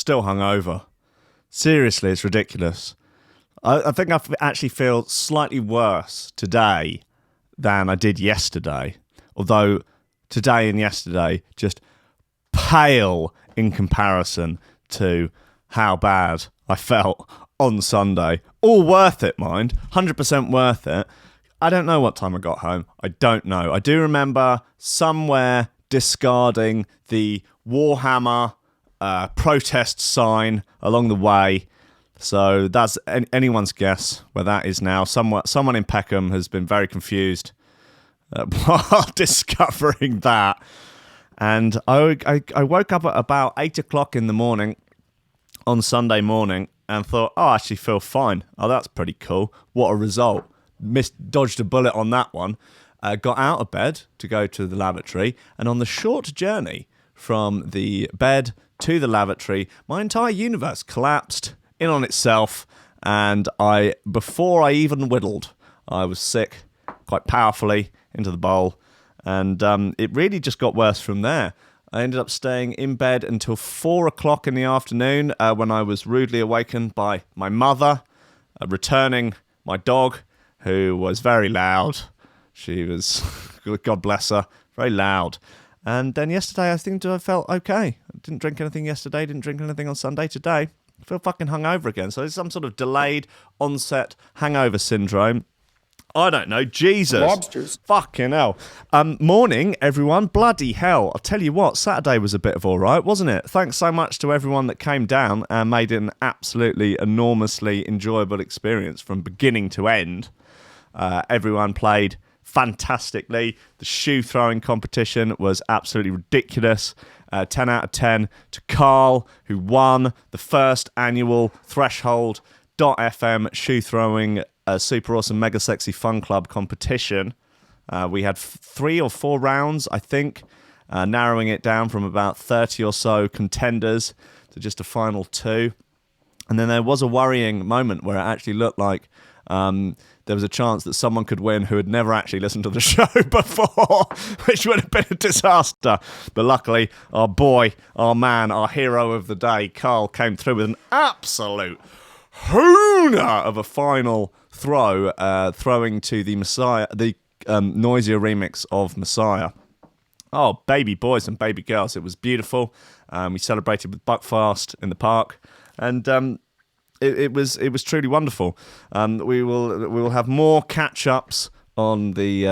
still hungover. Seriously, it's ridiculous. I think I actually feel slightly worse today than I did yesterday. Although today and yesterday just pale in comparison to how bad I felt on Sunday. All worth it, mind. 100% worth it. I don't know what time I got home. I don't know. I do remember somewhere discarding the Warhammer protest sign along the way. So that's anyone's guess where that is now. Someone in Peckham has been very confused while discovering that. And I woke up at about 8 o'clock in the morning on Sunday morning and thought, I actually feel fine. Oh, that's pretty cool. What a result. Dodged a bullet on that one. Got out of bed to go to the lavatory. And on the short journey from the bed to the lavatory, my entire universe collapsed in on itself. And before I even whittled, I was sick quite powerfully into the bowl. And it really just got worse from there. I ended up staying in bed until 4 o'clock in the afternoon when I was rudely awakened by my mother, returning my dog, who was very loud. She was, God bless her, very loud. And then yesterday, I think I felt okay. I didn't drink anything yesterday, didn't drink anything on Sunday. Today, I feel fucking hungover again. So it's some sort of delayed onset hangover syndrome. I don't know. Jesus. Lobsters. Fucking hell. Morning, everyone. Bloody hell. I'll tell you what, Saturday was a bit of all right, wasn't it? Thanks so much to everyone that came down and made it an absolutely enormously enjoyable experience from beginning to end. Everyone played fantastically. The shoe throwing competition was absolutely ridiculous. 10 out of 10 to Carl, who won the first annual Threshold.fm shoe throwing super awesome mega sexy fun club competition. We had 3 or 4 rounds, I think, narrowing it down from about 30 or so contenders to just a final 2. And then there was a worrying moment where it actually looked like there was a chance that someone could win who had never actually listened to the show before, which would have been a disaster. But luckily, our boy, our man, our hero of the day, Carl, came through with an absolute hooner of a final throw, throwing to the Messiah, the noisier remix of Messiah. Oh, baby boys and baby girls, it was beautiful. We celebrated with Buckfast in the park, and it was truly wonderful. We will have more catch-ups on the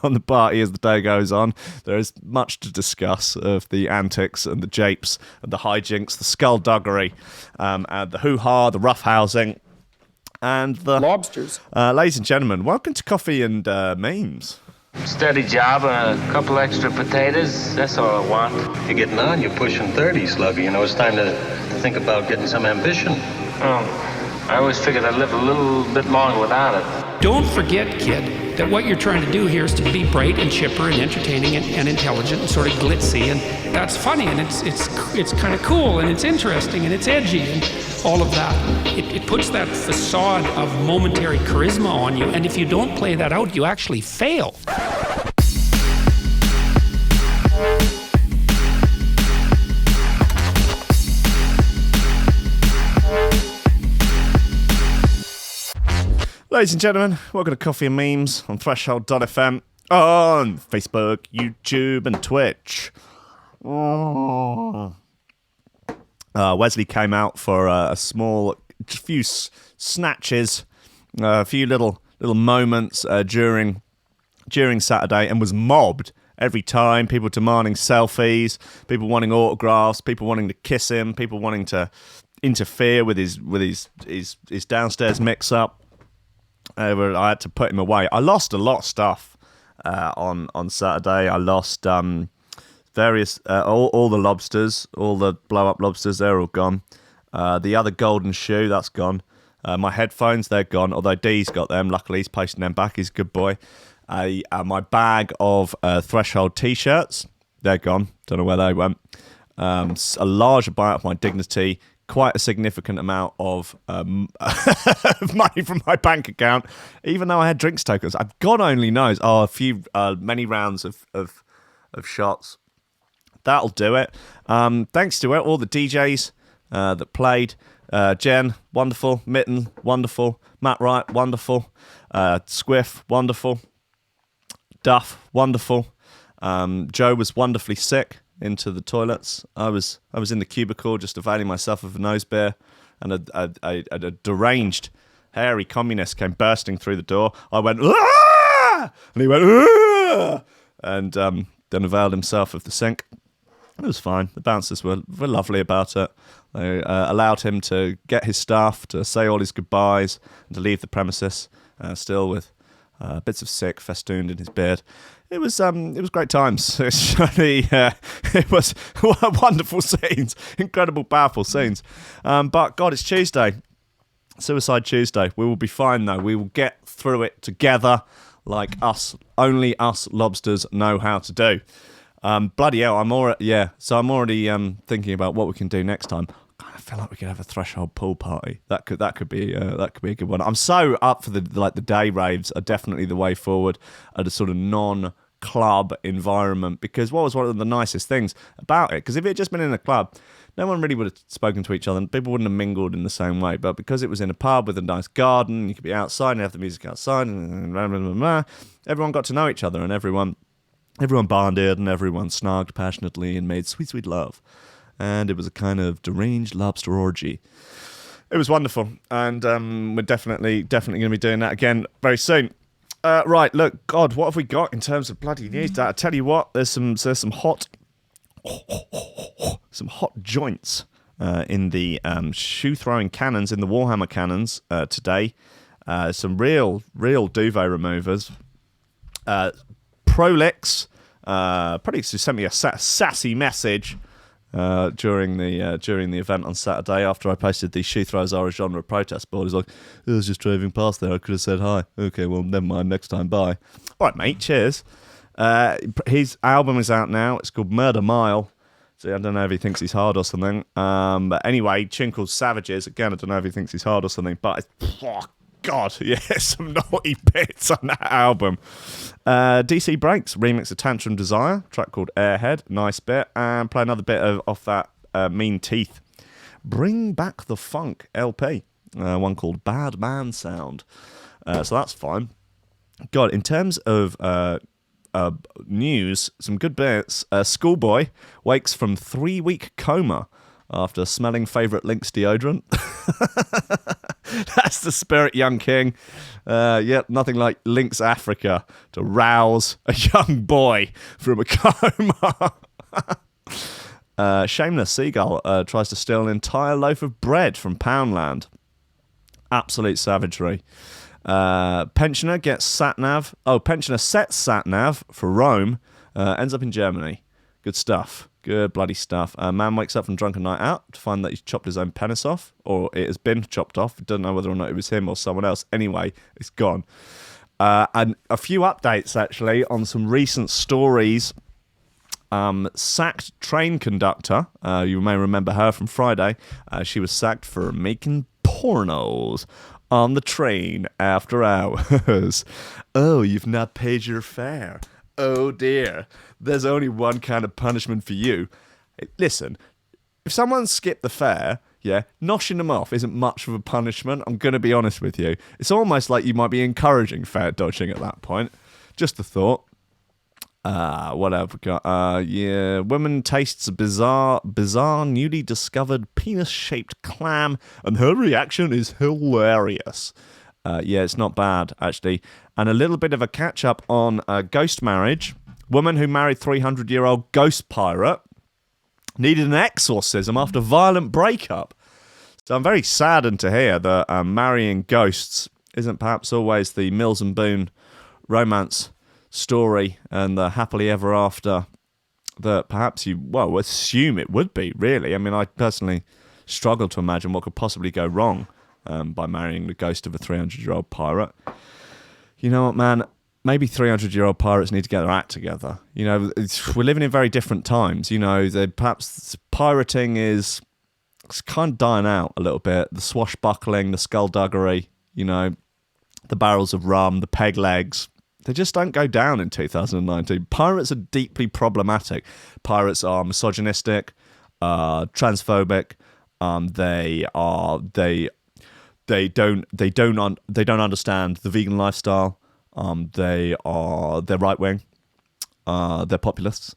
on the party as the day goes on. There is much to discuss of the antics and the japes and the hijinks, the skullduggery, and the hoo-ha, the roughhousing, and the lobsters. Ladies and gentlemen, welcome to Coffee and Memes. Steady job and a couple extra potatoes. That's all I want. You're getting on. You're pushing 30, Slugger. You know, it's time to think about getting some ambition. Oh, I always figured I'd live a little bit longer without it. Don't forget, kid, that what you're trying to do here is to be bright and chipper and entertaining and intelligent and sort of glitzy, and that's funny, and it's kind of cool, and it's interesting, and it's edgy, and all of that. It puts that facade of momentary charisma on you, and if you don't play that out, you actually fail. Ladies and gentlemen, welcome to Coffee and Memes on Threshold.fm, on Facebook, YouTube, and Twitch. Wesley came out for a few snatches, a few little moments during Saturday, and was mobbed every time. People demanding selfies, people wanting autographs, people wanting to kiss him, people wanting to interfere with his downstairs mix-up. I had to put him away. I lost a lot of stuff on Saturday. I lost various all the lobsters, all the blow-up lobsters. They're all gone. The other golden shoe, that's gone. My headphones, they're gone. Although Dee's got them. Luckily, he's posting them back. He's a good boy. My bag of Threshold t-shirts, they're gone. Don't know where they went. A large amount of my dignity. Quite a significant amount of money from my bank account, even though I had drinks tokens. God only knows. Many rounds of shots. That'll do it. Thanks to all the DJs that played. Jen, wonderful. Mitten, wonderful. Matt Wright, wonderful. Squiff, wonderful. Duff, wonderful. Joe was wonderfully sick into the toilets. I was in the cubicle just availing myself of a nose beer, and a deranged, hairy communist came bursting through the door. I went, "Ah!" And he went, "Ah!" And then availed himself of the sink. It was fine. The bouncers were lovely about it. They allowed him to get his stuff, to say all his goodbyes, and to leave the premises, still with bits of sick festooned in his beard. It was great times. It was wonderful scenes, incredible, powerful scenes. But God, it's Tuesday, Suicide Tuesday. We will be fine though. We will get through it together, like only us lobsters know how to do. Bloody hell, I'm already thinking about what we can do next time. I feel like we could have a threshold pool party. That could be a good one. I'm so up for the day raves are definitely the way forward at a sort of non-club environment, because what was one of the nicest things about it? Because if it had just been in a club, no one really would have spoken to each other and people wouldn't have mingled in the same way. But because it was in a pub with a nice garden, you could be outside and have the music outside, and blah, blah, blah, blah, everyone got to know each other, and everyone bonded, and everyone snogged passionately and made sweet, sweet love. And it was a kind of deranged lobster orgy. It was wonderful, and we're definitely going to be doing that again very soon. Right, look, God, what have we got in terms of bloody news? I tell you what, there's some hot joints in the shoe throwing cannons, in the Warhammer cannons today. Some real duvet removers. Prolix sent me a sassy message during the event on Saturday after I posted the Shoe Throws Are a Genre protest board. He's like, I was just driving past there, I could have said hi. Okay, well, never mind, next time, bye. All right, mate, cheers. His album is out now. It's called Murder Mile. So I don't know if he thinks he's hard or something. But anyway, tune called Savages. Again, I don't know if he thinks he's hard or something, but it's... God, yeah, some naughty bits on that album. DC Breaks remix of Tantrum Desire, track called Airhead, nice bit, and play another bit off that Mean Teeth Bring Back the Funk LP, one called Badman Sound. So that's fine. God, in terms of news, some good bits. Schoolboy wakes from 3-week coma after smelling favourite Lynx deodorant. That's the spirit, young king. Nothing like Lynx Africa to rouse a young boy from a coma. Shameless Seagull tries to steal an entire loaf of bread from Poundland. Absolute savagery. Pensioner gets sat-nav. Pensioner sets sat-nav for Rome. Ends up in Germany. Good stuff. Good bloody stuff. A man wakes up from drunken night out to find that he's chopped his own penis off, or it has been chopped off. Don't know whether or not it was him or someone else. Anyway, it's gone. And a few updates, actually, on some recent stories. Sacked train conductor. You may remember her from Friday. She was sacked for making pornos on the train after hours. Oh, you've not paid your fare. Oh dear, there's only one kind of punishment for you. Listen, if someone skipped the fare, noshing them off isn't much of a punishment. I'm going to be honest with you. It's almost like you might be encouraging fare dodging at that point. Just a thought. What have we got? Woman tastes a bizarre, newly discovered penis-shaped clam, and her reaction is hilarious. It's not bad, actually. And a little bit of a catch-up on ghost marriage. Woman who married 300-year-old ghost pirate needed an exorcism after violent breakup. So I'm very saddened to hear that marrying ghosts isn't perhaps always the Mills and Boon romance story and the happily ever after that perhaps you, assume it would be, really. I mean, I personally struggle to imagine what could possibly go wrong by marrying the ghost of a 300-year-old pirate. You know what, man? Maybe 300-year-old pirates need to get their act together. You know, we're living in very different times. You know, perhaps pirating is kind of dying out a little bit. The swashbuckling, the skullduggery, you know, the barrels of rum, the peg legs. They just don't go down in 2019. Pirates are deeply problematic. Pirates are misogynistic, transphobic, They don't understand the vegan lifestyle. They're right wing. They're populists.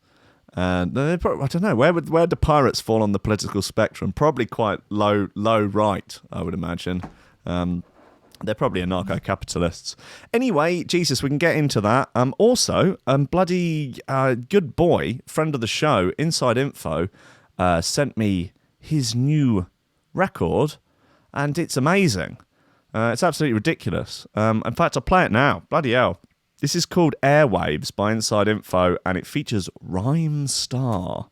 And I don't know, where do pirates fall on the political spectrum? Probably quite low right, I would imagine. They're probably anarcho-capitalists. Anyway, Jesus, we can get into that. Also, bloody good boy, friend of the show, Insideinfo, sent me his new record, and it's amazing. It's absolutely ridiculous. In fact, I'll play it now. Bloody hell. This is called Airwaves by Insideinfo, and it features Rhyme Star.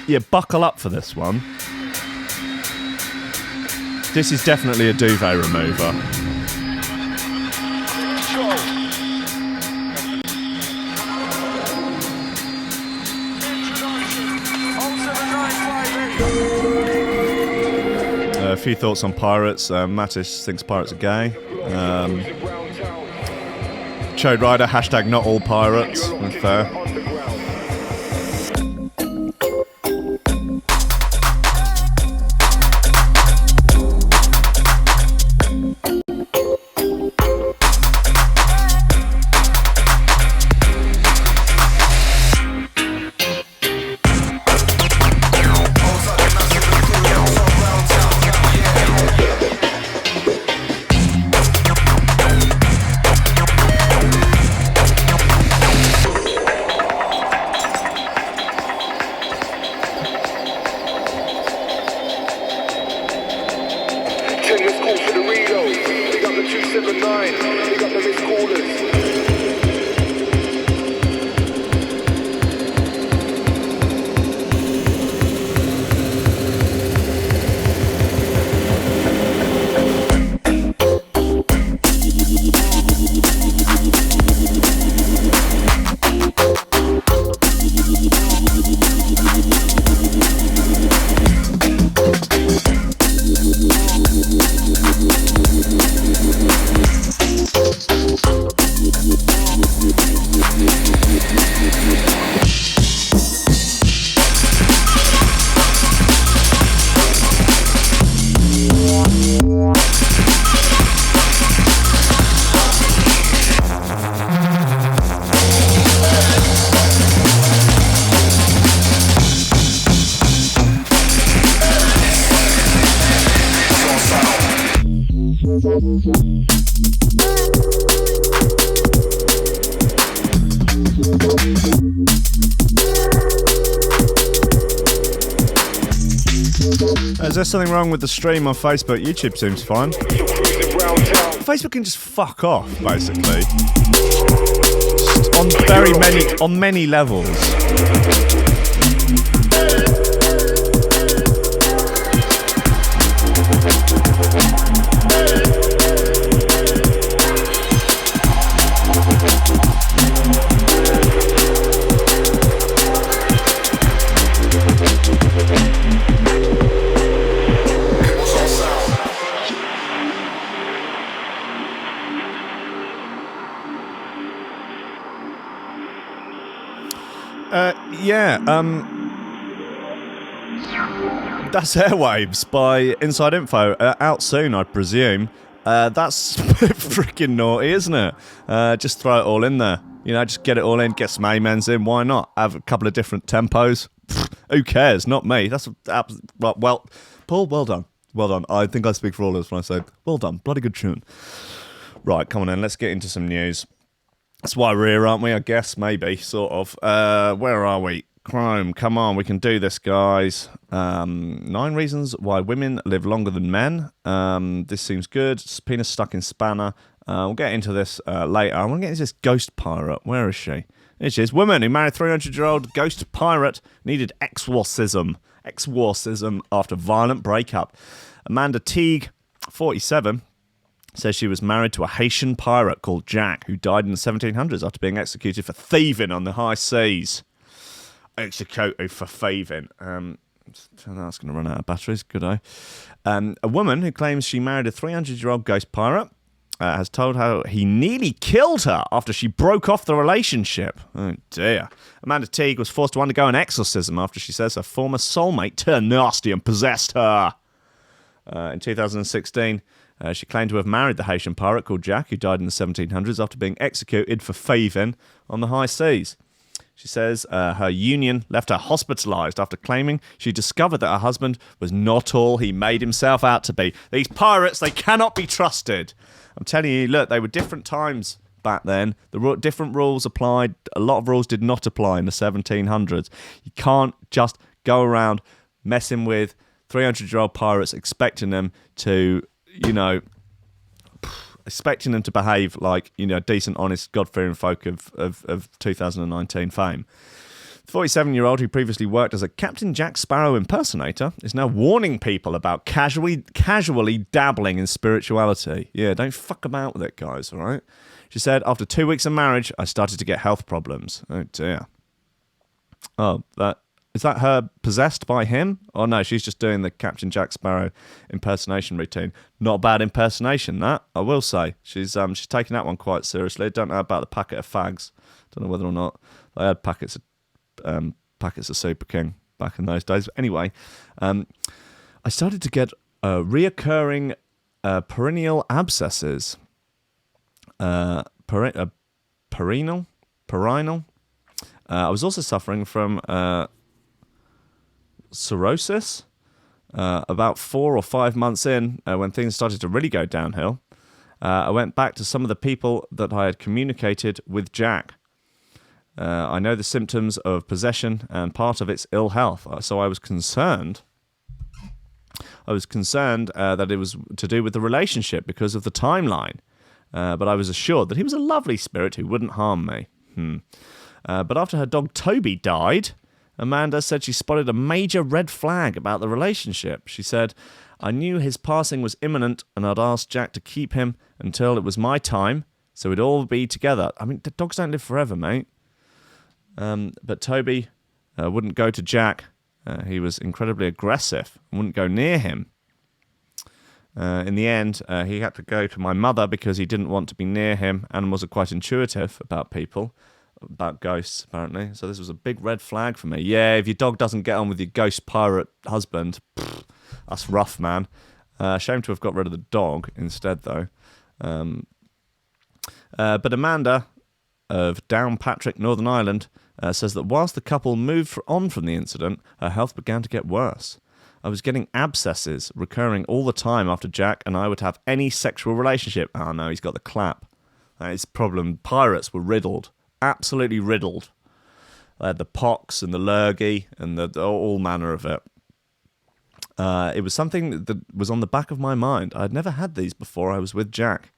Yeah, buckle up for this one. This is definitely a duvet remover. A few thoughts on pirates. Mattis thinks pirates are gay. Chode Ryder, hashtag not all pirates. Fair. Is there something wrong with the stream on Facebook? YouTube seems fine. Facebook can just fuck off, basically. Just on many levels. That's Airwaves by Insideinfo. Out soon, I presume. That's freaking naughty, isn't it? Just throw it all in there. You know, just get it all in, get some amens in. Why not? Have a couple of different tempos. Who cares? Not me. That's well, Paul, well done. Well done. I think I speak for all of us when I say, well done. Bloody good tune. Right, come on then. Let's get into some news. That's why we're here, aren't we? I guess, maybe, sort of. Where are we? Chrome, come on, we can do this, guys. 9 reasons why women live longer than men. This seems good. Penis stuck in spanner. We'll get into this later. I want to get into this ghost pirate. Where is she? Here she is. Woman who married 300-year-old ghost pirate needed exorcism after violent breakup. Amanda Teague, 47, says she was married to a Haitian pirate called Jack, who died in the 1700s after being executed for thieving on the high seas. Executed for thieving. That's going to run out of batteries. Good eye. A woman who claims she married a 300-year-old ghost pirate has told how he nearly killed her after she broke off the relationship. Oh, dear. Amanda Teague was forced to undergo an exorcism after she says her former soulmate turned nasty and possessed her. In 2016, she claimed to have married the Haitian pirate called Jack, who died in the 1700s after being executed for thieving on the high seas. She says her union left her hospitalised after claiming she discovered that her husband was not all he made himself out to be. These pirates, they cannot be trusted. I'm telling you, look, they were different times back then. Different rules applied. A lot of rules did not apply in the 1700s. You can't just go around messing with 300-year-old pirates expecting them to, expecting them to behave like, decent, honest, God-fearing folk of 2019 fame. The 47-year-old who previously worked as a Captain Jack Sparrow impersonator is now warning people about casually dabbling in spirituality. Yeah, don't fuck about with it, guys, all right? She said, after 2 weeks of marriage, I started to get health problems. Oh, dear. Oh, is that her possessed by him? Oh, no, she's just doing the Captain Jack Sparrow impersonation routine. Not a bad impersonation, that, I will say. She's taking that one quite seriously. Don't know about the packet of fags. Don't know whether or not they had packets of Super King back in those days. But anyway, I started to get reoccurring perennial abscesses. Perennial? I was also suffering from cirrhosis about 4 or 5 months in, when things started to really go downhill. I went back to some of the people that I had communicated with Jack. I know the symptoms of possession and part of its ill health, so I was concerned. That it was to do with the relationship because of the timeline, but I was assured that he was a lovely spirit who wouldn't harm me. But after her dog Toby died, Amanda said she spotted a major red flag about the relationship. She said, I knew his passing was imminent and I'd asked Jack to keep him until it was my time, so we'd all be together. I mean, the dogs don't live forever, mate. But Toby wouldn't go to Jack. He was incredibly aggressive and wouldn't go near him. In the end, he had to go to my mother because he didn't want to be near him. Animals are quite intuitive about people. About ghosts, apparently. So this was a big red flag for me. Yeah, if your dog doesn't get on with your ghost pirate husband, that's rough, man. Shame to have got rid of the dog instead, though. But Amanda of Downpatrick, Northern Ireland, says that whilst the couple moved on from the incident, her health began to get worse. I was getting abscesses recurring all the time after Jack and I would have any sexual relationship. Oh no, he's got the clap. His problem, pirates were riddled. Absolutely riddled. They had the pox and the lurgy and all manner of it. It was something that was on the back of my mind. I'd never had these before I was with Jack.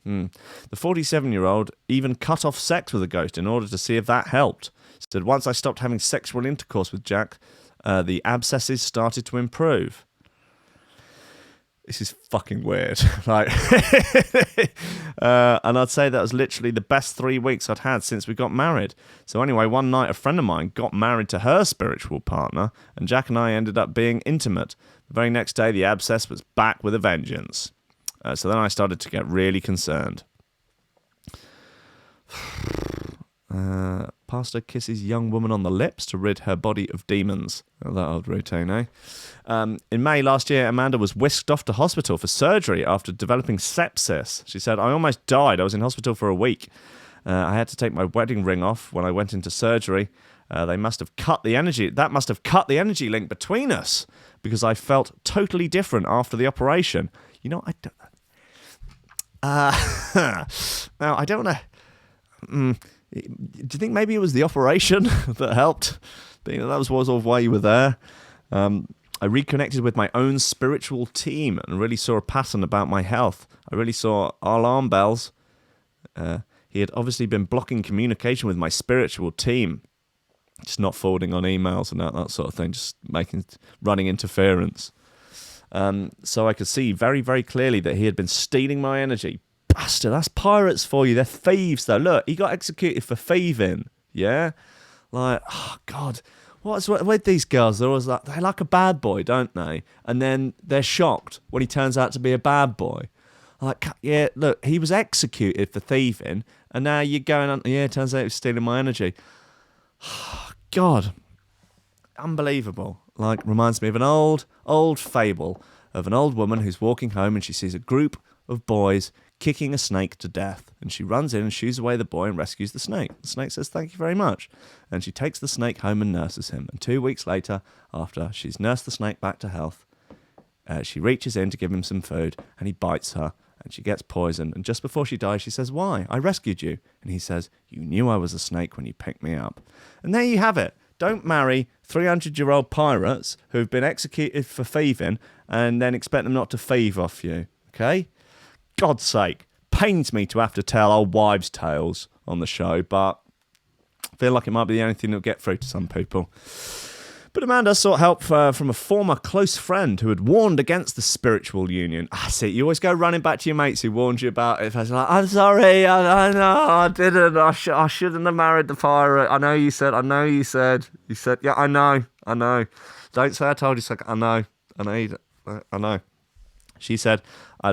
The 47-year-old even cut off sex with a ghost in order to see if that helped. Said once I stopped having sexual intercourse with Jack, the abscesses started to improve. This is fucking weird. And I'd say that was literally the best 3 weeks I'd had since we got married. So anyway, one night a friend of mine got married to her spiritual partner, and Jack and I ended up being intimate. The very next day, the abscess was back with a vengeance. So then I started to get really concerned. Pastor kisses young woman on the lips to rid her body of demons. Oh, that old routine, eh? In May last year, Amanda was whisked off to hospital for surgery after developing sepsis. She said, I almost died. I was in hospital for a week. I had to take my wedding ring off when I went into surgery. They must have cut the energy. That must have cut the energy link between us because I felt totally different after the operation. You know, I don't... now, I don't want to... do you think maybe it was the operation that helped? That was all why you were there. I reconnected with my own spiritual team and really saw a pattern about my health. I really saw alarm bells. He had obviously been blocking communication with my spiritual team. Just not forwarding on emails and that sort of thing. Just running interference. So I could see very, very clearly that he had been stealing my energy. Bastard, that's pirates for you. They're thieves, though. Look, he got executed for thieving. Yeah? Like, oh, God. What's with these girls? They're always like, they like a bad boy, don't they? And then they're shocked when he turns out to be a bad boy. Like, yeah, look, he was executed for thieving, and now you're going on, yeah, turns out he was stealing my energy. God, unbelievable. Like, reminds me of an old fable of an old woman who's walking home and she sees a group of boys kicking a snake to death. And she runs in and shoos away the boy and rescues the snake. The snake says, thank you very much. And she takes the snake home and nurses him. And 2 weeks later, after she's nursed the snake back to health, she reaches in to give him some food and he bites her and she gets poisoned. And just before she dies, she says, why? I rescued you. And he says, you knew I was a snake when you picked me up. And there you have it. Don't marry 300-year-old pirates who've been executed for thieving and then expect them not to thieve off you, okay? God's sake, pains me to have to tell old wives' tales on the show, but I feel like it might be the only thing that'll get through to some people. But Amanda sought help from a former close friend who had warned against the spiritual union. I see, you always go running back to your mates who warned you about it. I was like, I'm sorry, I know, I didn't, I shouldn't have married the pirate. I know you said, you said, yeah, I know. Don't say I told you, I know. She said, I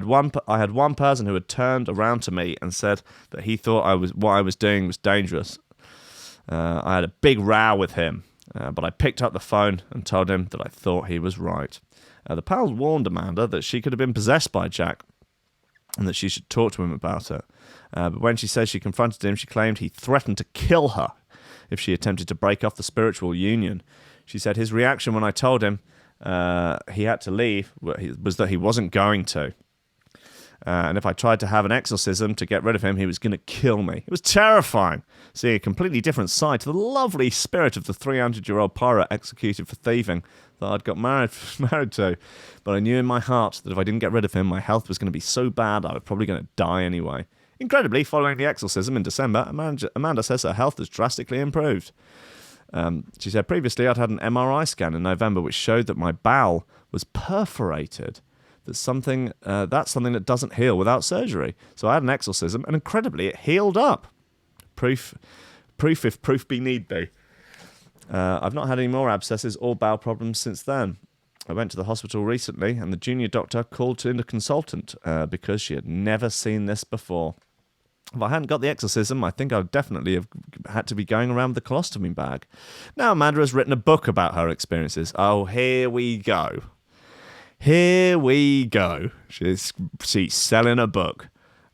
had one person who had turned around to me and said that he thought what I was doing was dangerous. I had a big row with him. But I picked up the phone and told him that I thought he was right. The pals warned Amanda that she could have been possessed by Jack and that she should talk to him about it. But when she says she confronted him, she claimed he threatened to kill her if she attempted to break off the spiritual union. She said his reaction when I told him he had to leave was that he wasn't going to. And if I tried to have an exorcism to get rid of him, he was going to kill me. It was terrifying. See a completely different side to the lovely spirit of the 300-year-old pirate executed for thieving that I'd got married to. But I knew in my heart that if I didn't get rid of him, my health was going to be so bad I was probably going to die anyway. Incredibly, following the exorcism in December, Amanda says her health has drastically improved. She said, previously I'd had an MRI scan in November which showed that my bowel was perforated. That's something that doesn't heal without surgery. So I had an exorcism, and incredibly, it healed up. Proof if proof be need be. I've not had any more abscesses or bowel problems since then. I went to the hospital recently, and the junior doctor called in a consultant because she had never seen this before. If I hadn't got the exorcism, I think I would definitely have had to be going around with a colostomy bag. Now Amanda has written a book about her experiences. Oh, here we go. She's selling a book.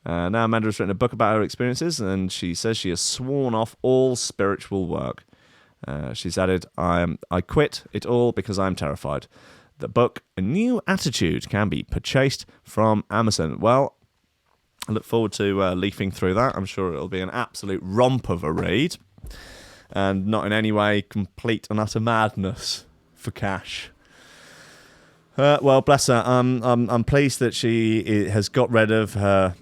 Now Amanda has written a book about her experiences, and she says she has sworn off all spiritual work. She's added, I quit it all because I'm terrified. The book, A New Attitude, can be purchased from Amazon. Well, I look forward to leafing through that. I'm sure it'll be an absolute romp of a read, and not in any way complete and utter madness for cash. Well, bless her. I'm pleased that she has got rid of her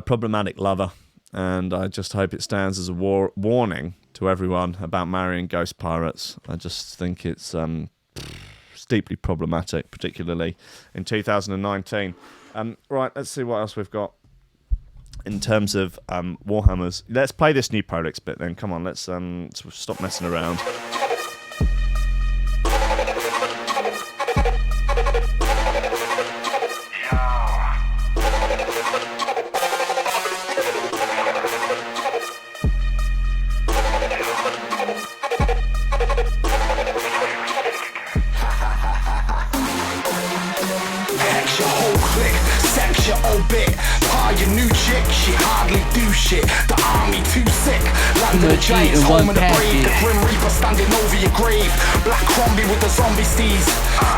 problematic lover, and I just hope it stands as a warning to everyone about marrying ghost pirates. I just think it's deeply problematic, particularly in 2019. Right, let's see what else we've got in terms of Warhammers. Let's play this new Prolix bit then. Come on, let's stop messing around. The army too sick. Land of the giants, home of the brave. The grim reaper standing over your grave. Black Crombie with the zombie steez.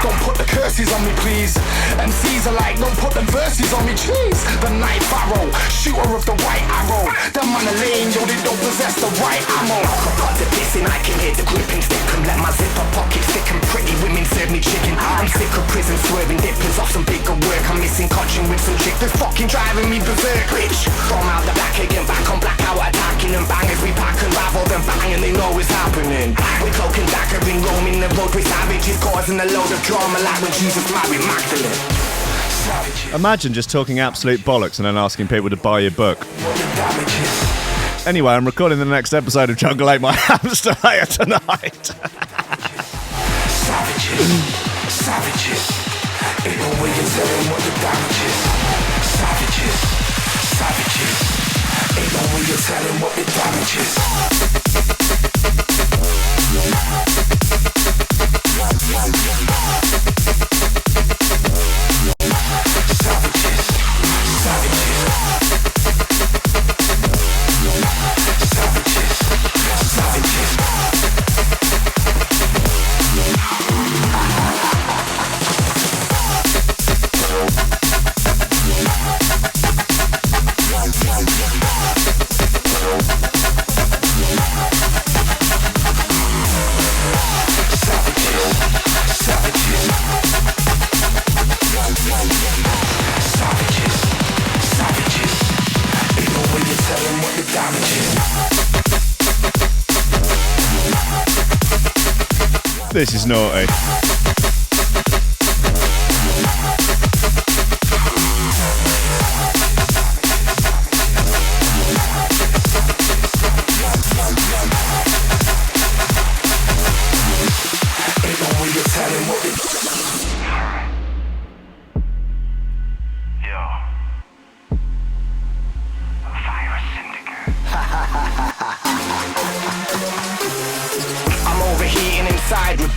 Don't put the curses on me, please. MCs are like, don't put them verses on me, cheese. The night pharaoh, shooter of the white arrow. The man are lame, yo, they don't possess the right ammo. Got the pissing, I can hear the gripping stick. And let my zipper pocket thick and pretty women serve me chicken. I'm sick of prison, swerving dippers off some bigger work. I'm missing coaching with some chick that's fucking driving me berserk, bitch. From out the back again, back on blackout, attacking and bangers. We pack and ravel them bang and they know it's happening. We cloak and dagger in roaming the road with savages, causing a load of drama like when Jesus married Magdalene. Imagine just talking absolute bollocks and then asking people to buy your book. Anyway, I'm recording the next episode of Jungle Ate My Hamster later tonight. Savages. Ain't no way you tell them what the damage is. This is naughty.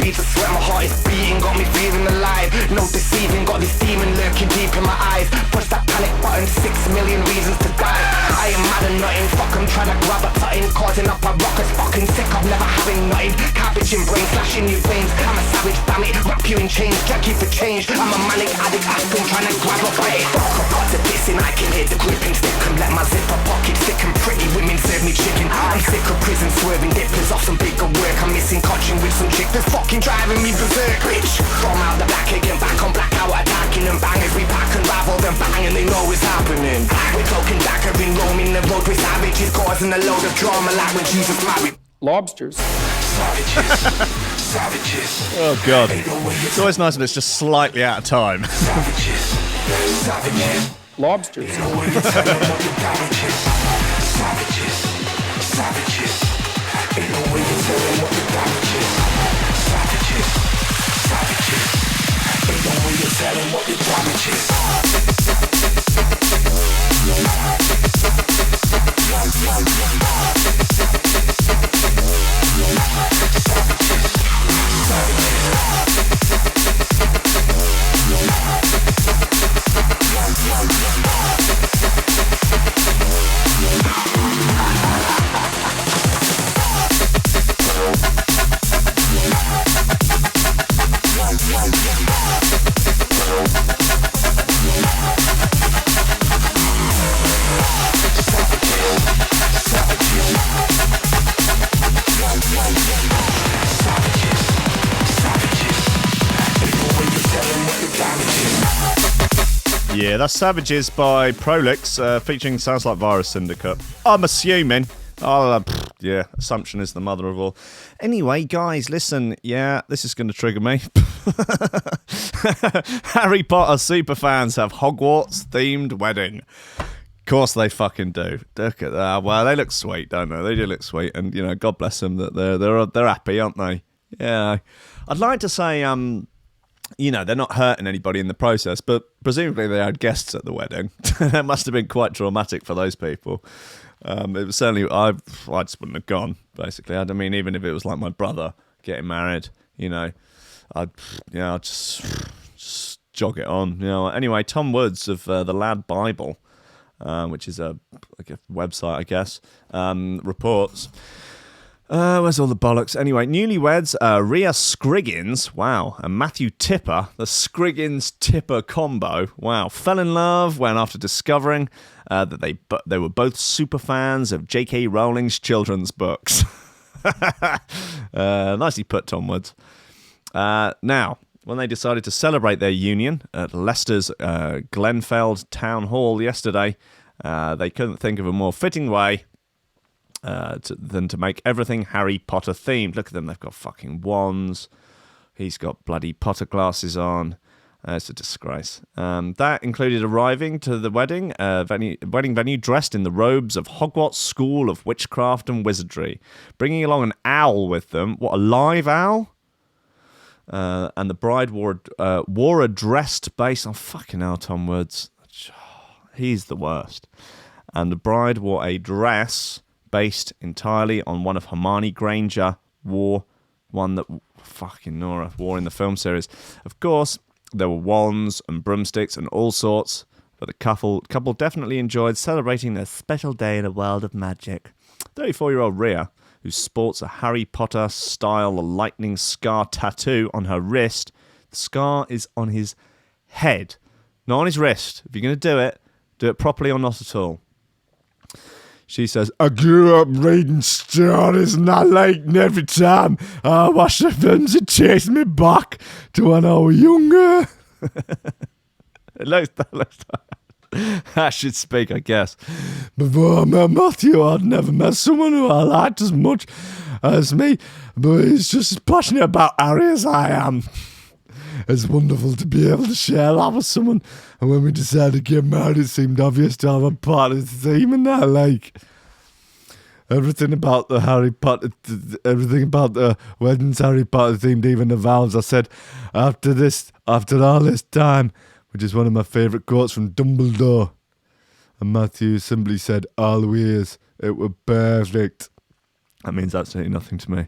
Beats of sweat, my heart is beating, got me feeling alive. No deceiving, got this demon lurking deep in my eyes. Push that panic button, 6 million reasons to die. I am mad and nutting, fuck, I'm trying to grab a tutting. Causing up a ruckus, fucking sick of never having nothing. Cabbage in brain, slashing new veins. I'm a savage, damn it, wrap you in chains, Jackie for change. I'm a manic addict, Aspen, trying to grab a bite. Fuck up, got to pissing, I can hear the gripping stick. And let my zipper pocket stick and pretty women serve me chicken. I'm sick of prison, swerving dippers off some bigger work. I'm missing coaching with some chick that's fucking driving me berserk, bitch. From out the back again, back on blackout, attacking them bangers. We pack and ravel them bang and they know it's happening. We're cloaking daggering, roaming the road with savages, causing a load of drama like when Jesus married Lobsters. savages. Savages. Oh god. It's always nice when it's just slightly out of time. Savages. Savages. Lobsters. Savages. Savages. Ain't no way to tell them what the damage is. Savages. Savages. Ain't no way to tell them what the damage is. Yeah, that's Savages by Prolix, featuring Sounds Like Virus Syndicate. I'm assuming. Yeah, assumption is the mother of all. Anyway, guys, listen, yeah, this is going to trigger me. Harry Potter superfans have Hogwarts-themed wedding. Of course they fucking do. Look at that. Well, they look sweet, don't they? They do look sweet, and, you know, God bless them that they're happy, aren't they? Yeah. I'd like to say, you know, they're not hurting anybody in the process, but presumably they had guests at the wedding. That must have been quite traumatic for those people. It was certainly, I just wouldn't have gone, basically. I mean, even if it was like my brother getting married, you know, I'd just jog it on. You know. Anyway, Tom Woods of the Lad Bible, which is a website, I guess, reports. Where's all the bollocks? Anyway, newlyweds, Rhea Scriggins, wow, and Matthew Tipper, the Scriggins-Tipper combo, wow, fell in love when after discovering that they were both super fans of J.K. Rowling's children's books. Nicely put, Tom Woods. Now, when they decided to celebrate their union at Leicester's Glenfeld Town Hall yesterday, they couldn't think of a more fitting way than to make everything Harry Potter themed. Look at them, they've got fucking wands. He's got bloody Potter glasses on. It's a disgrace. That included arriving to the wedding venue dressed in the robes of Hogwarts School of Witchcraft and Wizardry, bringing along an owl with them. What, a live owl? And the bride wore a dressed base. Oh, fucking hell, Tom Woods. He's the worst. And the bride wore a dress based entirely on one of Hermione Granger wore, one that fucking Nora wore in the film series. Of course, there were wands and broomsticks and all sorts, but the couple definitely enjoyed celebrating their special day in a world of magic. 34-year-old Rhea, who sports a Harry Potter-style lightning scar tattoo on her wrist. The scar is on his head, not on his wrist. If you're going to do it properly or not at all. She says, I grew up reading stories and I liked every time I watched the films, it chased me back to when I was younger. It looks I should speak, I guess. Before I met Matthieu, I'd never met someone who I liked as much as me, but he's just as passionate about Harry as I am. It's wonderful to be able to share that with someone, and when we decided to get married, it seemed obvious to have a part of the theme in that, like... Everything about the wedding's Harry Potter themed, even the vows. I said, after all this time, which is one of my favourite quotes from Dumbledore. And Matthieu simply said, always, it were perfect. That means absolutely nothing to me.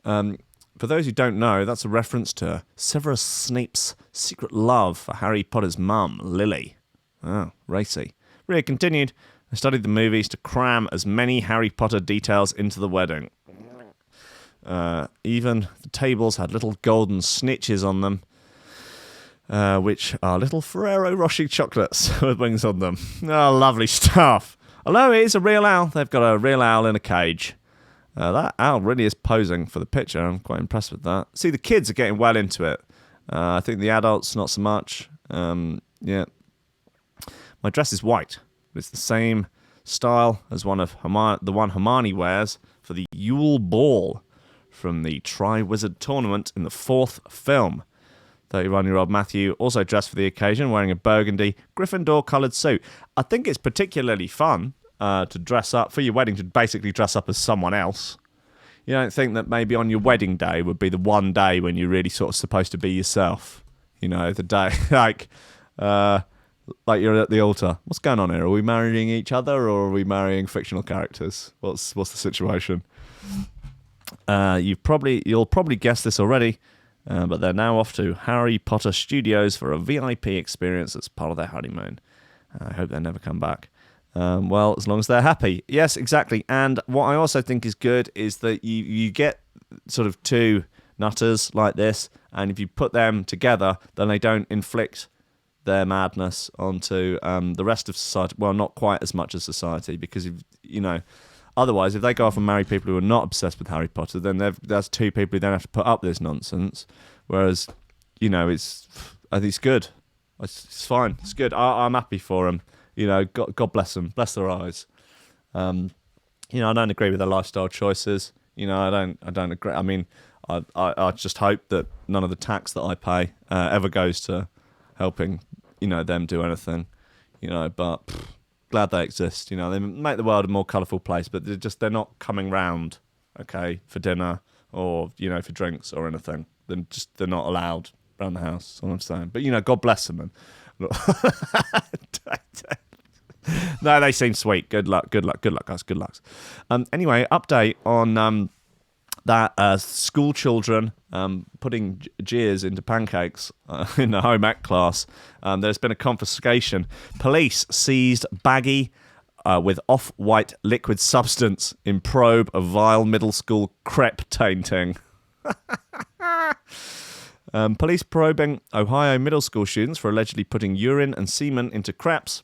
For those who don't know, that's a reference to Severus Snape's secret love for Harry Potter's mum, Lily. Oh, racy. Rhea continued, I studied the movies to cram as many Harry Potter details into the wedding. Even the tables had little golden snitches on them, which are little Ferrero Rocher chocolates with wings on them. Oh, lovely stuff. Although it is a real owl, they've got a real owl in a cage. That owl really is posing for the picture. I'm quite impressed with that. See, the kids are getting well into it. I think the adults, not so much. Yeah. My dress is white. It's the same style as the one Hermione wears for the Yule Ball from the Tri-Wizard tournament in the 4th film. 31-year-old Matthieu also dressed for the occasion, wearing a burgundy Gryffindor-coloured suit. I think it's particularly fun to dress up for your wedding, to basically dress up as someone else. You don't think that maybe on your wedding day would be the one day when you're really sort of supposed to be yourself? You know, the day, like you're at the altar. What's going on here? Are we marrying each other or are we marrying fictional characters? What's the situation? You'll probably guess this already, but they're now off to Harry Potter Studios for a VIP experience as part of their honeymoon. I hope they never come back. Well, as long as they're happy. Yes, exactly. And what I also think is good is that you get sort of two nutters like this, and if you put them together, then they don't inflict their madness onto the rest of society. Well, not quite as much as society, because otherwise, if they go off and marry people who are not obsessed with Harry Potter, then there's two people who then have to put up this nonsense. Whereas, I think it's good. It's fine. It's good. I'm happy for them. God bless them. Bless their eyes. I don't agree with their lifestyle choices. I don't agree. I mean, I just hope that none of the tax that I pay ever goes to helping them do anything, but glad they exist. They make the world a more colourful place, but they're not coming round, okay, for dinner or for drinks or anything. They're not allowed around the house. That's all I'm saying. But God bless them. And no, they seem sweet. Good luck, guys. Good luck. Anyway, update on that school children putting jeers into pancakes in the home ec class. There's been a confiscation. Police seized baggie with off-white liquid substance in probe of vile middle school crepe tainting. Police probing Ohio middle school students for allegedly putting urine and semen into crepes.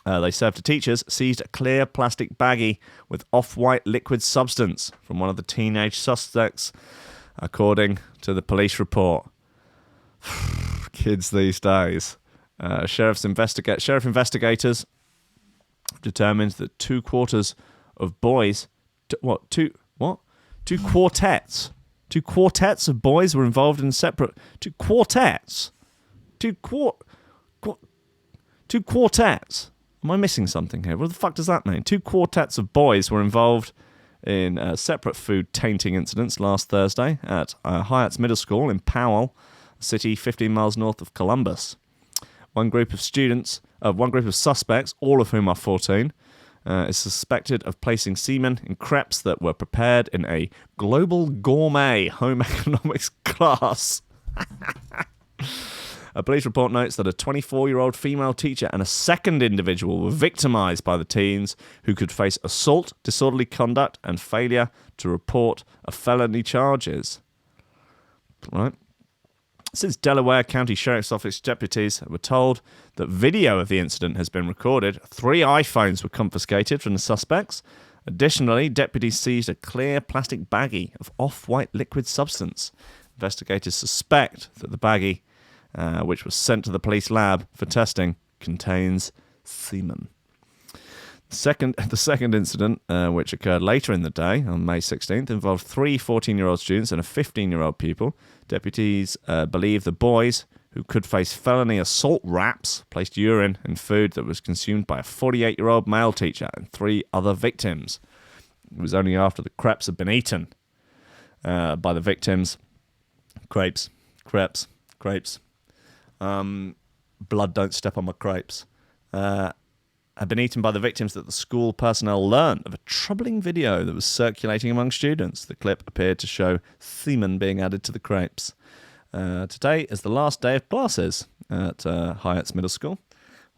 They served to teachers, seized a clear plastic baggie with off-white liquid substance from one of the teenage suspects, according to the police report. Kids these days. Sheriff investigators determined that two quartets of boys were involved in separate... Two quartets? Am I missing something here? What the fuck does that mean? Two quartets of boys were involved in separate food tainting incidents last Thursday at Hyatt's Middle School in Powell, a city 15 miles north of Columbus. One group of suspects, all of whom are 14, is suspected of placing semen in crepes that were prepared in a global gourmet home economics class. A police report notes that a 24-year-old female teacher and a second individual were victimised by the teens, who could face assault, disorderly conduct, and failure to report a felony charges. Right. Since Delaware County Sheriff's Office deputies were told that video of the incident has been recorded, 3 iPhones were confiscated from the suspects. Additionally, deputies seized a clear plastic baggie of off-white liquid substance. Investigators suspect that the baggie, which was sent to the police lab for testing, contains semen. The second incident, which occurred later in the day, on May 16th, involved 3 14-year-old students and a 15-year-old pupil. Deputies believe the boys, who could face felony assault raps, placed urine in food that was consumed by a 48-year-old male teacher and 3 other victims. It was only after the crepes had been eaten by the victims. Crepes. Blood don't step on my crepes. Had been eaten by the victims that the school personnel learned of a troubling video that was circulating among students. The clip appeared to show semen being added to the crepes. Today is the last day of classes at Hyatt's Middle School.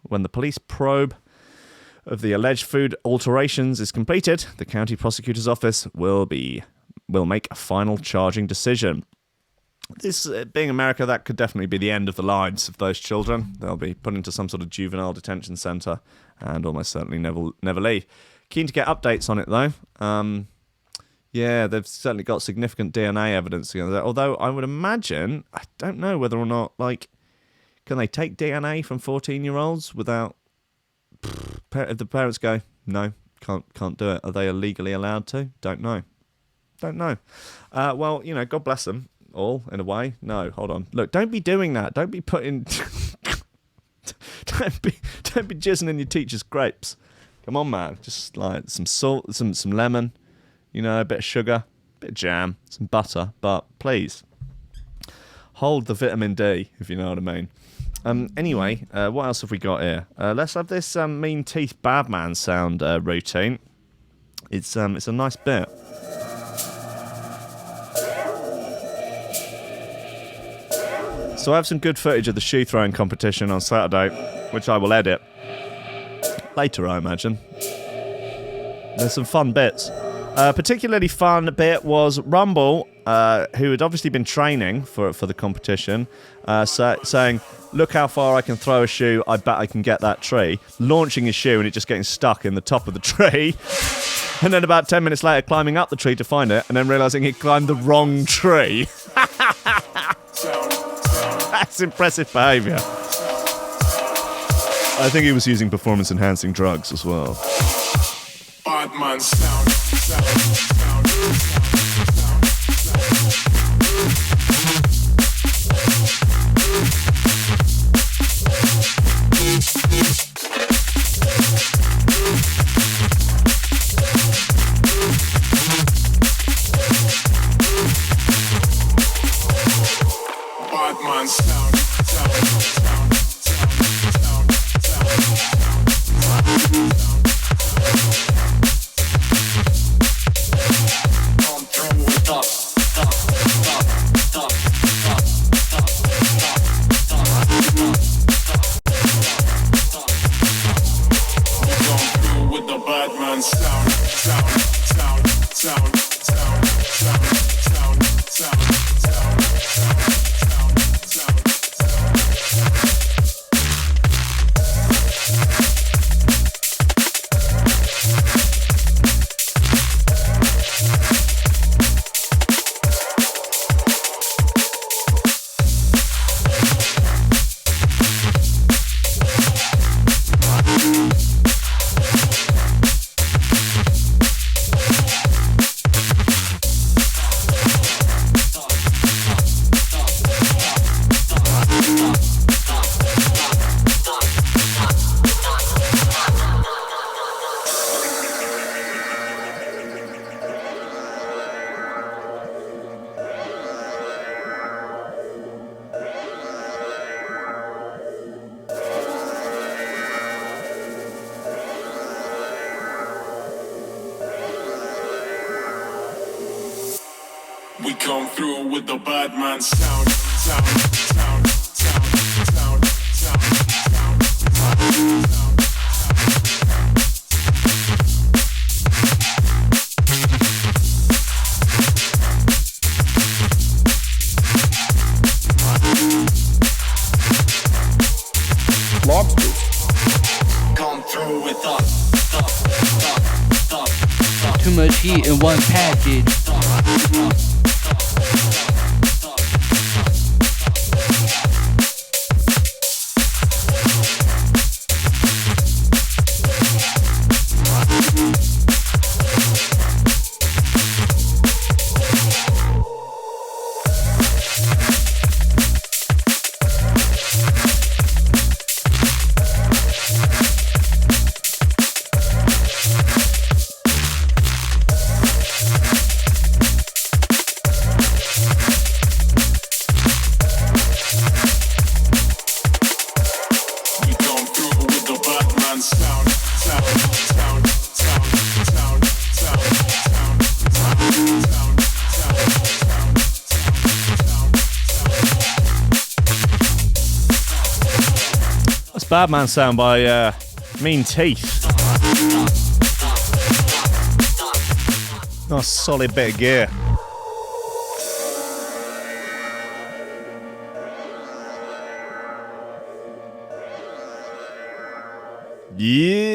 When the police probe of the alleged food alterations is completed, the county prosecutor's office will make a final charging decision. This, being America, that could definitely be the end of the lives of those children. They'll be put into some sort of juvenile detention centre and almost certainly never leave. Keen to get updates on it, though. Yeah, they've certainly got significant DNA evidence together. Although I would imagine, I don't know whether or not, can they take DNA from 14-year-olds without... If the parents go, no, can't do it. Are they illegally allowed to? Don't know. Well, God bless them. All, in a way. No, hold on. Look, don't be doing that. Don't be putting... don't be jizzing in your teacher's grapes. Come on, man. Just some salt, some lemon, a bit of sugar, a bit of jam, some butter. But please, hold the vitamin D, if you know what I mean. Anyway, what else have we got here? Let's have this mean teeth Badman sound routine. It's a nice bit. So I have some good footage of the shoe throwing competition on Saturday, which I will edit later, I imagine. There's some fun bits. A particularly fun bit was Rumble, who had obviously been training for the competition, saying, look how far I can throw a shoe, I bet I can get that tree. Launching his shoe and it just getting stuck in the top of the tree. And then about 10 minutes later, climbing up the tree to find it, and then realising he climbed the wrong tree. That's impressive behaviour. I think he was using performance-enhancing drugs as well. Badman sound. come through with the Badman sound, sound, sound, sound, sound, sound, sound, sound. Come through with too much heat in one package. Badman sound by Mean Teeth. Nice solid bit of gear. Yeah.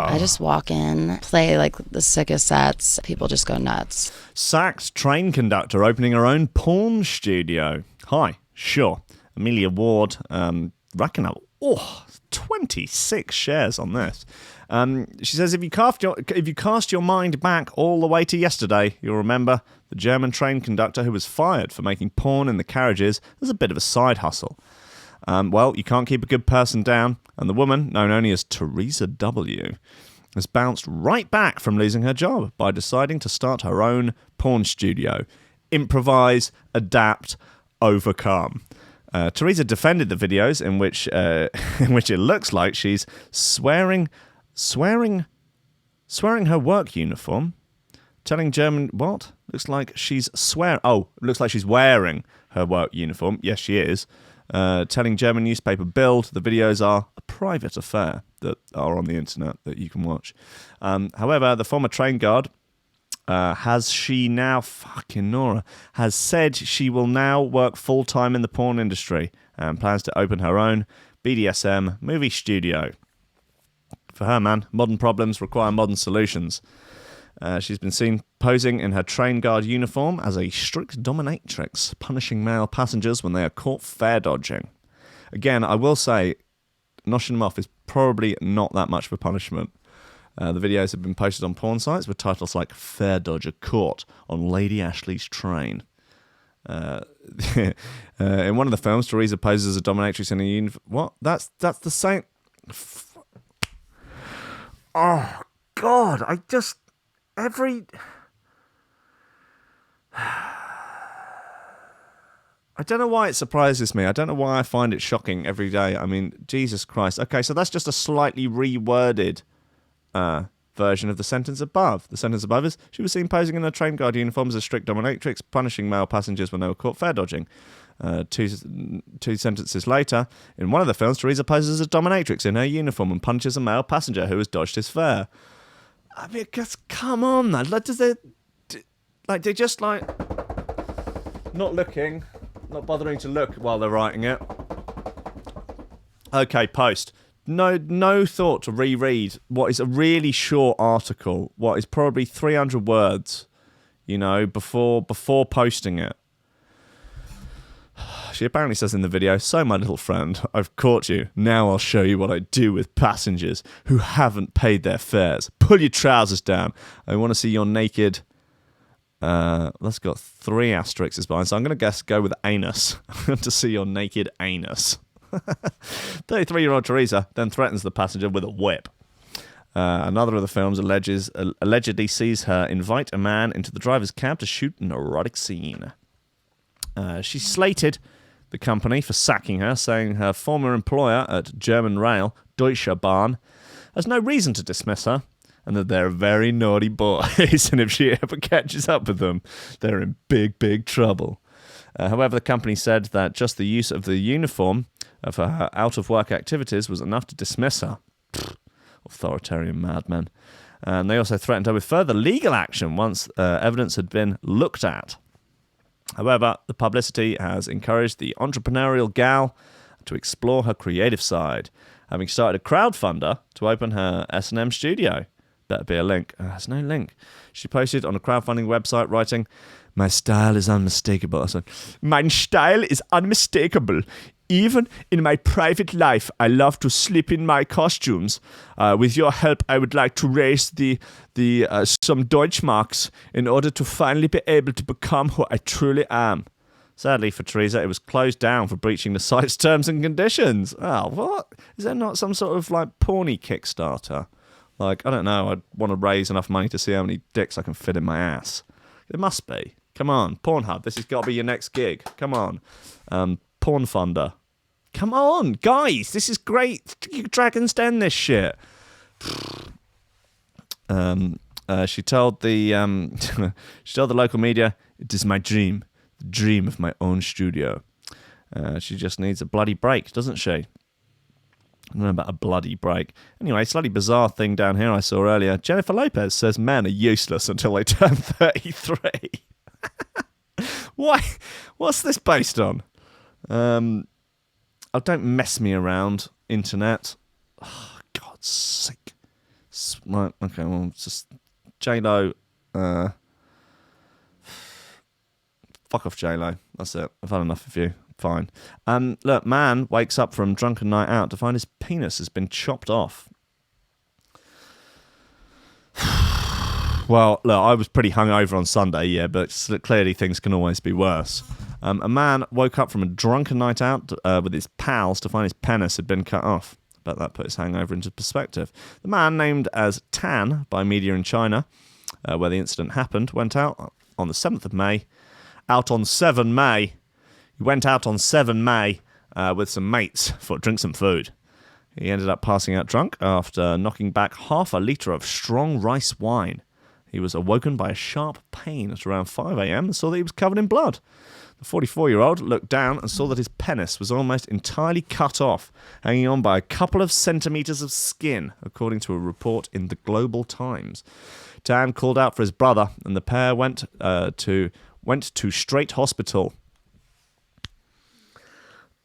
I just walk in, play like the sickest sets. People just go nuts. Sacked train conductor opening her own porn studio. Hi. Sure. Amelia Ward, racking up 26 shares on this. She says, if you cast your mind back all the way to yesterday, you'll remember the German train conductor who was fired for making porn in the carriages as a bit of a side hustle. Well, you can't keep a good person down, and the woman, known only as Teresa W., has bounced right back from losing her job by deciding to start her own porn studio. Improvise, adapt, overcome. Teresa defended the videos in which it looks like she's swearing her work uniform, telling German what? Looks like she's wearing her work uniform. Yes, she is. Telling German newspaper Bild the videos are a private affair that are on the internet that you can watch. However, the former train guard has said she will now work full-time in the porn industry and plans to open her own BDSM movie studio. For her, man, modern problems require modern solutions. She's been seen posing in her train guard uniform as a strict dominatrix, punishing male passengers when they are caught fare dodging. Again, I will say, noshing them off is probably not that much of a punishment. The videos have been posted on porn sites with titles like Fare Dodger Caught on Lady Ashley's Train. In one of the films, Teresa poses as a dominatrix in a uniform. What? That's the same. Oh, God. I don't know why it surprises me. I don't know why I find it shocking every day. I mean, Jesus Christ. Okay, so that's just a slightly reworded version of the sentence above. The sentence above is, she was seen posing in her train guard uniform as a strict dominatrix, punishing male passengers when they were caught fare dodging. Two sentences later, in one of the films, Teresa poses as a dominatrix in her uniform and punches a male passenger who has dodged his fare. I mean, just come on, man. Like, they're just like not looking, not bothering to look while they're writing it. Okay, post. No thought to reread what is a really short article, what is probably 300 words, before posting it. She apparently says in the video, "So my little friend, I've caught you. Now I'll show you what I do with passengers who haven't paid their fares. Pull your trousers down. I want to see your naked..." That's got 3 asterisks behind, so I'm going to go with anus. I want to see your naked anus. 33-year-old Teresa then threatens the passenger with a whip. Another of the films allegedly sees her invite a man into the driver's cab to shoot an erotic scene. She slated the company for sacking her, saying her former employer at German Rail, Deutsche Bahn, has no reason to dismiss her, and that they're very naughty boys, and if she ever catches up with them, they're in big, big trouble. However, the company said that just the use of the uniform for her out-of-work activities was enough to dismiss her. Authoritarian madmen. And they also threatened her with further legal action once evidence had been looked at. However, the publicity has encouraged the entrepreneurial gal to explore her creative side, having started a crowdfunder to open her S&M studio. Better be a link. There's no link. She posted on a crowdfunding website writing, "My style is unmistakable." I said, "My style is unmistakable. Even in my private life, I love to slip in my costumes. With your help, I would like to raise some Deutschmarks in order to finally be able to become who I truly am." Sadly for Teresa, it was closed down for breaching the site's terms and conditions. Oh, what? Is there not some sort of like porny Kickstarter? Like, I don't know, I'd want to raise enough money to see how many dicks I can fit in my ass. It must be. Come on, Pornhub, this has got to be your next gig. Come on. Porn funder. Come on, guys, this is great. Dragon's Den this shit. She told the local media, "It is my dream, the dream of my own studio." She just needs a bloody break, doesn't she? I don't know about a bloody break. Anyway, slightly bizarre thing down here I saw earlier. Jennifer Lopez says men are useless until they turn 33. Why? What's this based on? Oh, don't mess me around, internet. Oh, God's sake. Right, okay, well, it's just J-Lo. Fuck off, J-Lo. That's it. I've had enough of you. Fine. Look, man wakes up from drunken night out to find his penis has been chopped off. Well, look, I was pretty hungover on Sunday, yeah, but clearly things can always be worse. A man woke up from a drunken night out with his pals to find his penis had been cut off. But that put his hangover into perspective. The man, named as Tan by media in China, where the incident happened, went out on the 7th of May. Out on 7 May. He went out on 7 May with some mates for drinks and food. He ended up passing out drunk after knocking back half a litre of strong rice wine. He was awoken by a sharp pain at around 5 a.m. and saw that he was covered in blood. The 44-year-old looked down and saw that his penis was almost entirely cut off, hanging on by a couple of centimetres of skin, according to a report in the Global Times. Tan called out for his brother, and the pair went to Straight Hospital.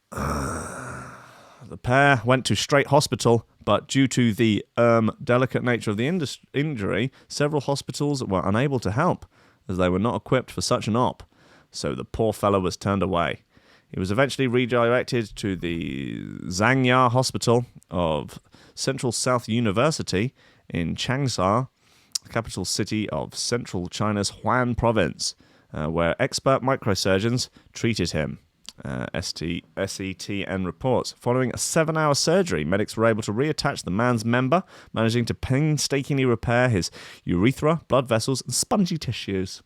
The pair went to Straight Hospital, but due to the delicate nature of the injury, several hospitals were unable to help, as they were not equipped for such an op. So the poor fellow was turned away. He was eventually redirected to the Zhangya Hospital of Central South University in Changsha, the capital city of central China's Hunan province, where expert microsurgeons treated him. SETN reports. Following a 7-hour surgery, medics were able to reattach the man's member, managing to painstakingly repair his urethra, blood vessels, and spongy tissues.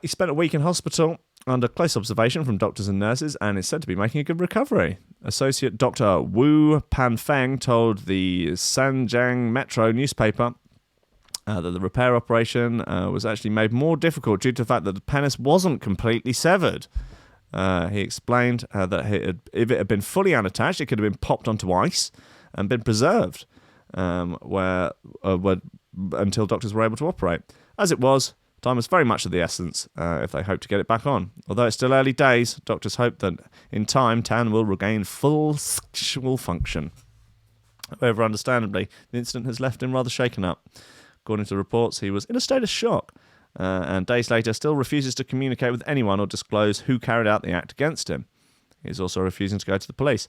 He spent a week in hospital under close observation from doctors and nurses and is said to be making a good recovery. Associate Dr. Wu Panfeng told the Sanjiang Metro newspaper that the repair operation was actually made more difficult due to the fact that the penis wasn't completely severed. He explained that if it had been fully unattached, it could have been popped onto ice and been preserved until doctors were able to operate. As it was, time was very much of the essence if they hope to get it back on. Although it's still early days, doctors hope that in time Tan will regain full sexual function. However, understandably, the incident has left him rather shaken up. According to reports, he was in a state of shock and days later still refuses to communicate with anyone or disclose who carried out the act against him. He is also refusing to go to the police.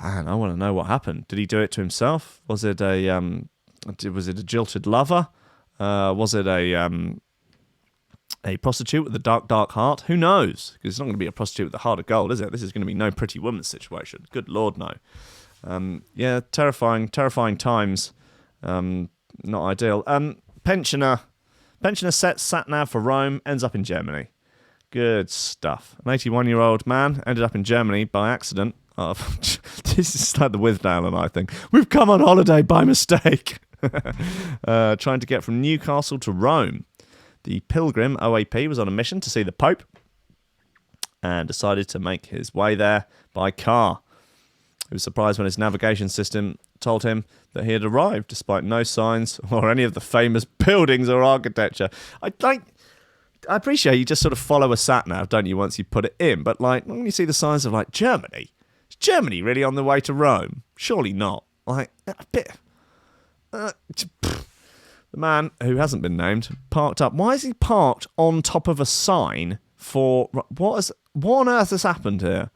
Man, I want to know what happened. Did he do it to himself? Was it a jilted lover? Was it a prostitute with a dark, dark heart? Who knows? Because it's not going to be a prostitute with a heart of gold, is it? This is going to be no Pretty Woman situation. Good Lord, no. Yeah, terrifying times. Not ideal. Pensioner sets sat-nav for Rome, ends up in Germany. Good stuff. An 81-year-old man ended up in Germany by accident Oh, this is like the Withdown, I think. We've come on holiday by mistake. Trying to get from Newcastle to Rome. The pilgrim OAP was on a mission to see the Pope and decided to make his way there by car. He was surprised when his navigation system told him that he had arrived, despite no signs or any of the famous buildings or architecture. I appreciate you just sort of follow a sat-nav, don't you, once you put it in. But like when you see the signs of like Germany, is Germany really on the way to Rome? Surely not. Like a bit. The man, who hasn't been named, parked up. Why is he parked on top of a sign for... What on earth has happened here?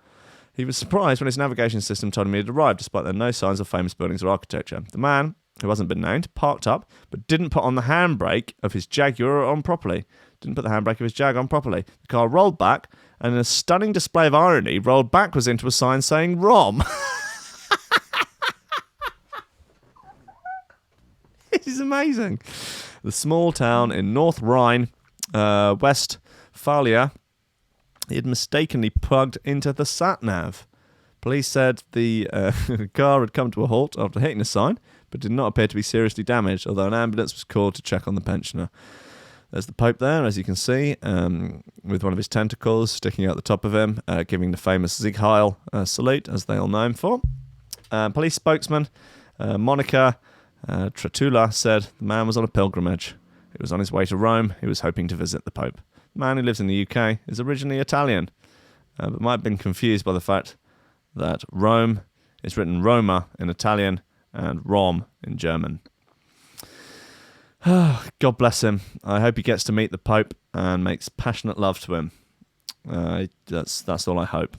He was surprised when his navigation system told him he had arrived, despite there no signs of famous buildings or architecture. The man, who hasn't been named, parked up, but didn't put on the handbrake of his Jaguar on properly. The car rolled back, and in a stunning display of irony, rolled backwards into a sign saying ROM. This is amazing. The small town in North Rhine, Westphalia, he had mistakenly plugged into the sat-nav. Police said the car had come to a halt after hitting a sign, but did not appear to be seriously damaged, although an ambulance was called to check on the pensioner. There's the Pope there, as you can see, with one of his tentacles sticking out the top of him, giving the famous Sieg Heil salute, as they all know him for. Police spokesman Monica Tratula said the man was on a pilgrimage. He was on his way to Rome. He was hoping to visit the Pope. The man who lives in the UK is originally Italian, but might have been confused by the fact that Rome is written Roma in Italian and Rom in German. God bless him. I hope he gets to meet the Pope and makes passionate love to him. That's all I hope.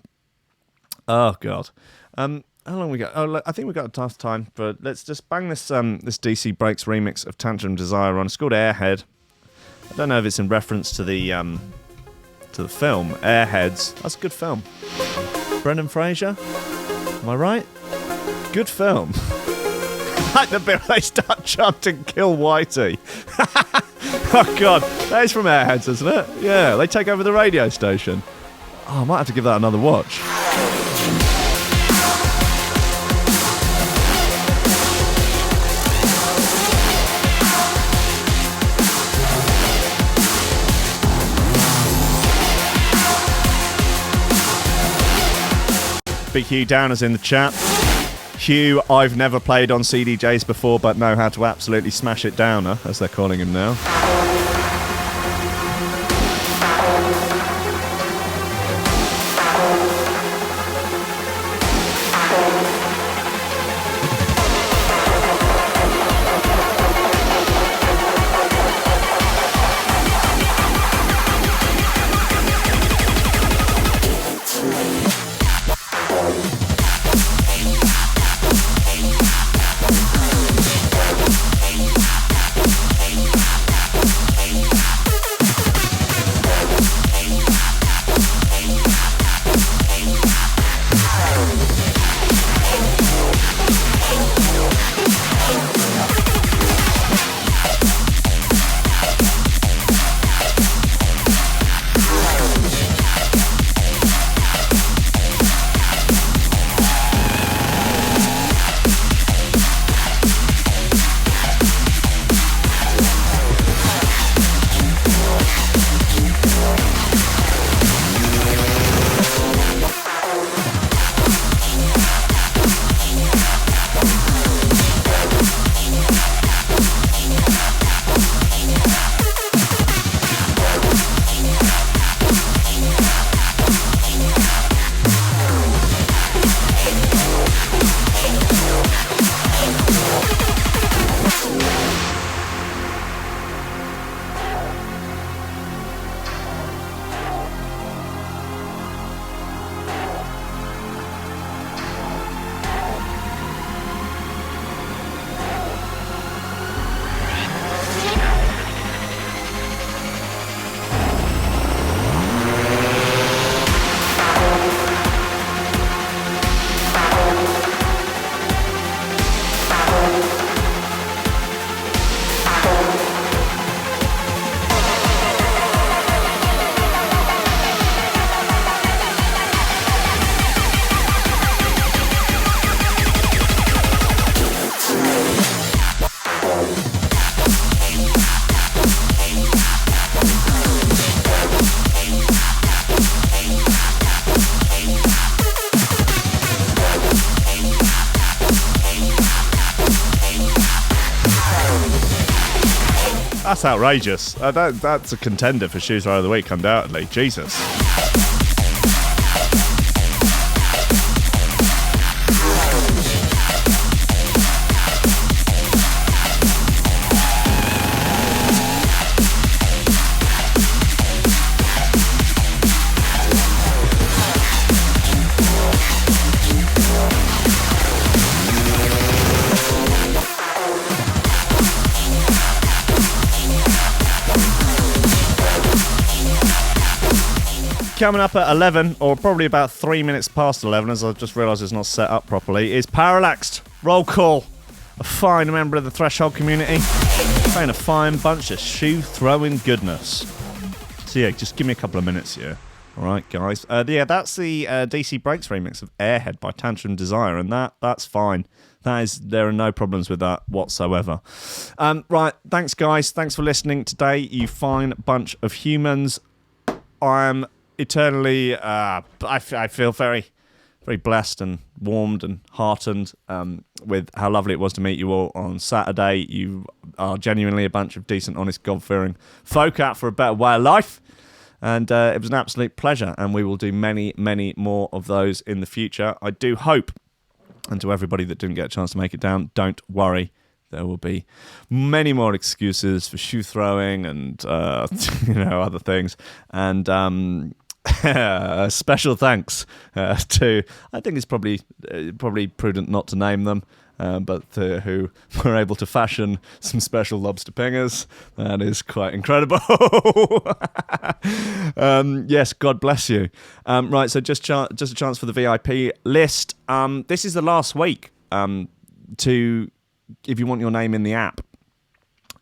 Oh, God. How long we got? Oh, I think we've got enough time, but let's just bang this this DC Breaks remix of Tantrum Desire on. It's called Airhead. I don't know if it's in reference to the film Airheads. That's a good film. Brendan Fraser, am I right? Good film. Like the bit where they start chanting "Kill Whitey." Oh God, that is from Airheads, isn't it? Yeah, they take over the radio station. Oh, I might have to give that another watch. Big Hugh Downer's in the chat. Hugh, I've never played on CDJs before, but know how to absolutely smash it downer, as they're calling him now. That's outrageous. That's a contender for Shoes Rider of the Week, undoubtedly. Jesus. Coming up at 11, or probably about 3 minutes past 11, as I've just realised it's not set up properly, is Parallaxed. Roll call. A fine member of the Threshold community. Playing a fine bunch of shoe-throwing goodness. So yeah, just give me a couple of minutes here. Alright, guys. Yeah, that's the DC Breaks remix of Airhead by Tantrum Desire, and that's fine. There are no problems with that whatsoever. Right, thanks, guys. Thanks for listening today, you fine bunch of humans. I'm eternally, I feel very, very blessed and warmed and heartened with how lovely it was to meet you all on Saturday. You are genuinely a bunch of decent, honest, God-fearing folk out for a better way of life. And it was an absolute pleasure, and we will do many, many more of those in the future. I do hope, and to everybody that didn't get a chance to make it down, don't worry. There will be many more excuses for shoe throwing and other things. And special thanks to, I think it's probably prudent not to name them, but who were able to fashion some special lobster pingers. That is quite incredible. Yes, God bless you. Right, so just a chance for the VIP list. This is the last week to, if you want your name in the app.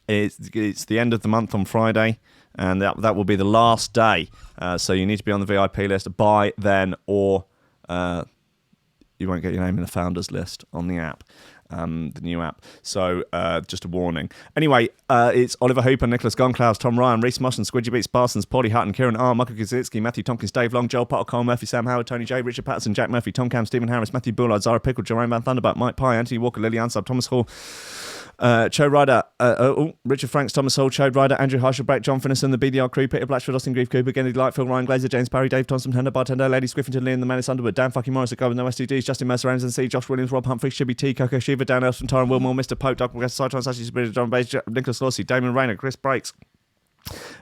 It's the end of the month on Friday, and that will be the last day. So you need to be on the VIP list by then, or you won't get your name in the founders list on the app, the new app. So just a warning. Anyway, it's Oliver Hooper, Nicholas Goncalves, Tom Ryan, Reece Mosson, Squidgy Beats, Parsons, Pauly Hutton, Ciarán R, Michael Kedzierski, Matthew Tomkins, Dave Long, Joel Potter, Colm Murphy, Sam Howard, Tony J, Richard Patterson, Jack Murphy, Tom Camm, Stephen Harris, Matthieu Boulard, Zara Pickle, Jeroen Van Thunderbutt, Mike Pye, Anthony Walker, Lily Unsub, Thomas Hall, Chode Ryder, Richard Franks, Thomas Hall, Chode Ryder, Andrew Heichelbech, John Finison, the BDR Crew, Peter Blatchford, Austin Grief Cooper, Gennady Lightfield, Ryan Glaser, James Parry, Dave Thompson, Hendo Bartendo, Lady Squiffington, Lee and the Man is Underwood, Dan fucking Morris, the guy with no STDs, Justin Mercer, Anderson C, Josh Williams, Rob Humphrey, Shibby T, Coco Shiva, Dan Elson, Tyron Wilmore, Mr. Pope, Doug McGuest, Cytron, Sashi Spirit, John Bates, Nicholas Lawsey, Damon Rayner, Chris Breaks,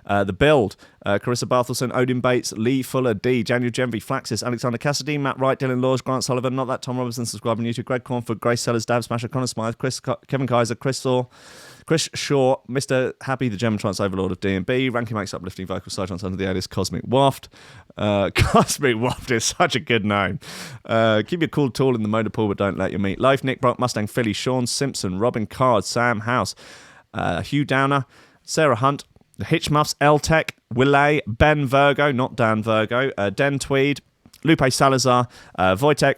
The Build, Carissa Barthelson, Odin Bates, Lee Fuller, D, Daniel Genvy, Flaxis, Alexander Cassidy, Matt Wright, Dylan Laws, Grant Sullivan, Not That Tom Robinson, subscribe on YouTube, Greg Cornford, Grace Sellers, Dab Smasher, Connor Smythe, Kevin Kaiser, Chris Shaw, Mr. Happy, the German Trance Overlord of D&B, Ranking Makes Uplifting Vocal Sidechance under the alias Cosmic Waft. Cosmic Waft is such a good name. Keep your cool tool in the motor pool, but don't let your meat life. Nick Brock, Mustang Philly, Sean Simpson, Robin Card, Sam House, Hugh Downer, Sarah Hunt, the Hitchmuffs, L-Tech, Willay, Ben Virgo, not Dan Virgo, Den Tweed, Lupe Salazar, Wojtek,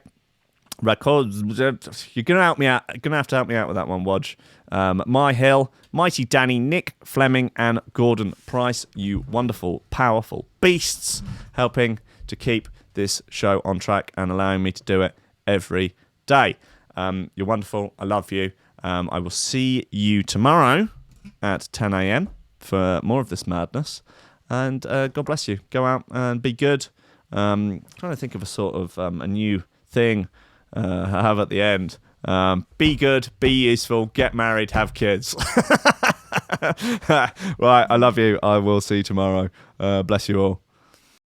you're gonna help me out. Gonna have to help me out with that one, Wodge. My Hill, Mighty Danny, Nick Fleming, and Gordon Price. You wonderful, powerful beasts, helping to keep this show on track and allowing me to do it every day. You're wonderful. I love you. I will see you tomorrow at 10 a.m. for more of this madness. And God bless you. Go out and be good. Trying to think of a sort of a new thing I have at the end. Be good, be useful, get married, have kids. Right, I love you. I will see you tomorrow. Bless you all.